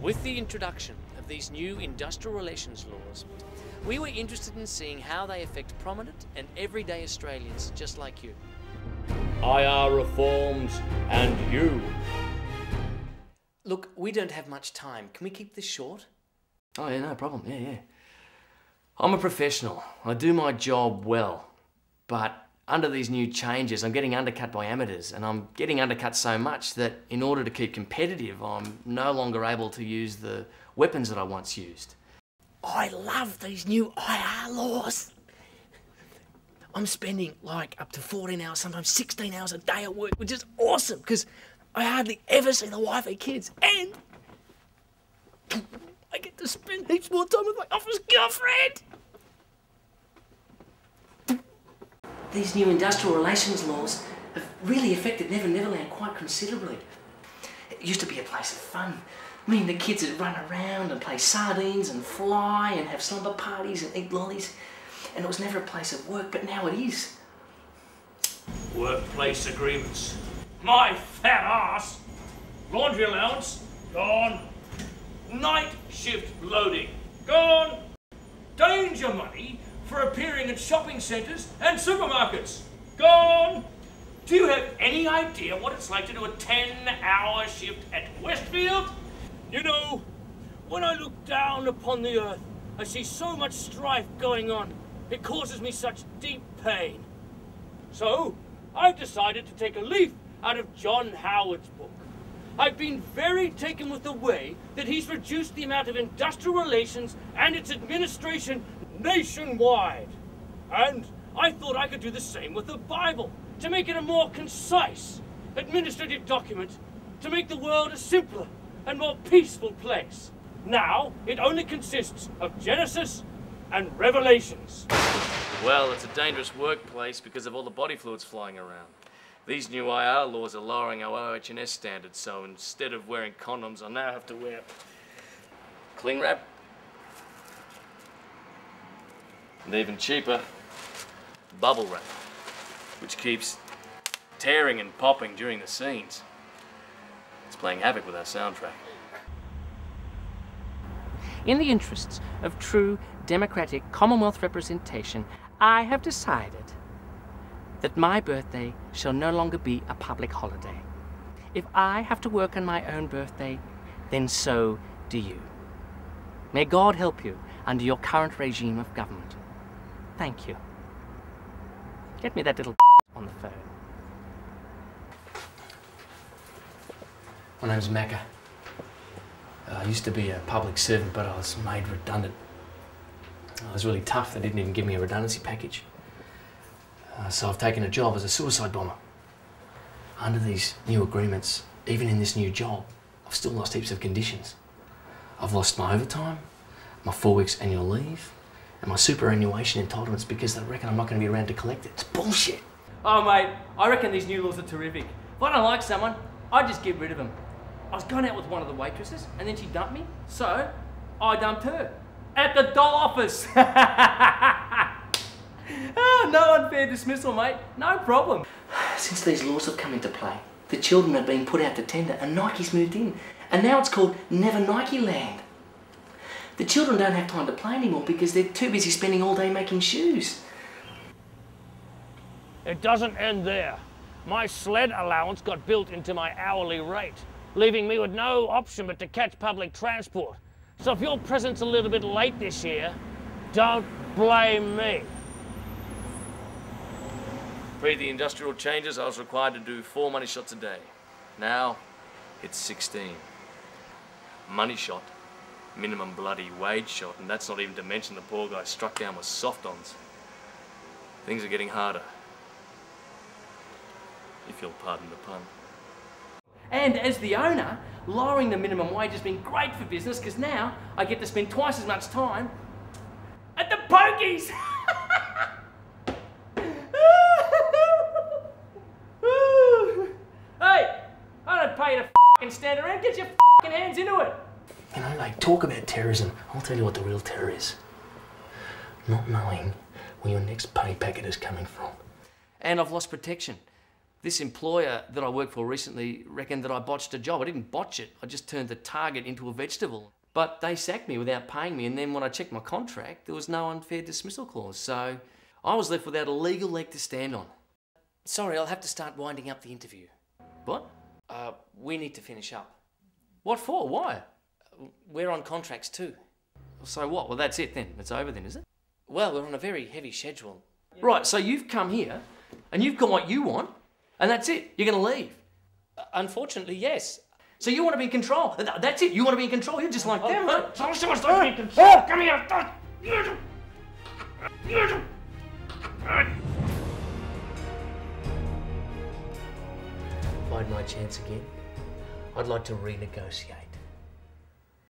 With the introduction of these new industrial relations laws, we were interested in seeing how they affect prominent and everyday Australians just like you. IR reforms and you. Look, we don't have much time. Can we keep this short? Oh yeah, no problem, yeah. I'm a professional. I do my job well. But under these new changes, I'm getting undercut by amateurs, and I'm getting undercut so much that in order to keep competitive, I'm no longer able to use the weapons that I once used. I love these new IR laws. I'm spending like up to 14 hours, sometimes 16 hours a day at work, which is awesome because I hardly ever see the wife and kids, and I get to spend heaps more time with my office girlfriend. These new industrial relations laws have really affected Never Neverland quite considerably. It used to be a place of fun. Me and the kids would run around and play sardines and fly and have slumber parties and eat lollies. And it was never a place of work, but now it is. Workplace agreements. My fat ass. Laundry allowance, gone. Night shift loading, gone. Danger money for appearing at shopping centres and supermarkets, gone. Do you have any idea what it's like to do a 10-hour shift at Westfield? You know, when I look down upon the earth, I see so much strife going on. It causes me such deep pain. So, I've decided to take a leaf out of John Howard's book. I've been very taken with the way that he's reduced the amount of industrial relations and its administration nationwide. And I thought I could do the same with the Bible, to make it a more concise administrative document, to make the world a simpler and more peaceful place. Now, it only consists of Genesis and Revelations. Well, it's a dangerous workplace because of all the body fluids flying around. These new IR laws are lowering our OH&S standards, so instead of wearing condoms, I now have to wear cling wrap. And even cheaper, bubble wrap, which keeps tearing and popping during the scenes. It's playing havoc with our soundtrack. In the interests of true democratic Commonwealth representation, I have decided that my birthday shall no longer be a public holiday. If I have to work on my own birthday, then so do you. May God help you under your current regime of government. Thank you. Get me that little on the phone. My name's Macca. I used to be a public servant, but I was made redundant. I was really tough. They didn't even give me a redundancy package. So I've taken a job as a suicide bomber. Under these new agreements, even in this new job, I've still lost heaps of conditions. I've lost my overtime, my 4 weeks annual leave, and my superannuation entitlements because they reckon I'm not going to be around to collect it. It's bullshit. Oh mate, I reckon these new laws are terrific. If I don't like someone, I just get rid of them. I was going out with one of the waitresses and then she dumped me, so I dumped her. At the doll office. Oh, no unfair dismissal, mate. No problem. Since these laws have come into play, the children are being put out to tender and Nike's moved in. And now it's called Never Nike Land. The children don't have time to play anymore because they're too busy spending all day making shoes. It doesn't end there. My sled allowance got built into my hourly rate, leaving me with no option but to catch public transport. So if your present's a little bit late this year, don't blame me. Pre the industrial changes, I was required to do 4 money shots a day. Now, it's 16. Money shot, minimum bloody wage shot, and that's not even to mention the poor guy struck down with soft-ons. Things are getting harder. If you'll pardon the pun. And as the owner, lowering the minimum wage has been great for business because now I get to spend twice as much time at the pokies. Hey, I don't pay you to f***ing stand around. Get your f***ing hands into it. You know, like, talk about terrorism. I'll tell you what the real terror is. Not knowing where your next pay packet is coming from. And I've lost protection. This employer that I worked for recently reckoned that I botched a job. I didn't botch it, I just turned the target into a vegetable. But they sacked me without paying me, and then when I checked my contract, there was no unfair dismissal clause, so I was left without a legal leg to stand on. Sorry, I'll have to start winding up the interview. What? We need to finish up. What for? Why? We're on contracts too. So what? Well, that's it then. It's over then, is it? Well, we're on a very heavy schedule. Right, so you've come here, and you've got what you want, and that's it. You're going to leave. Unfortunately, yes. So you want to be in control. That's it. You want to be in control. You're just like them. Someone's supposed to be in control. Come here. If I had my chance again, I'd like to renegotiate.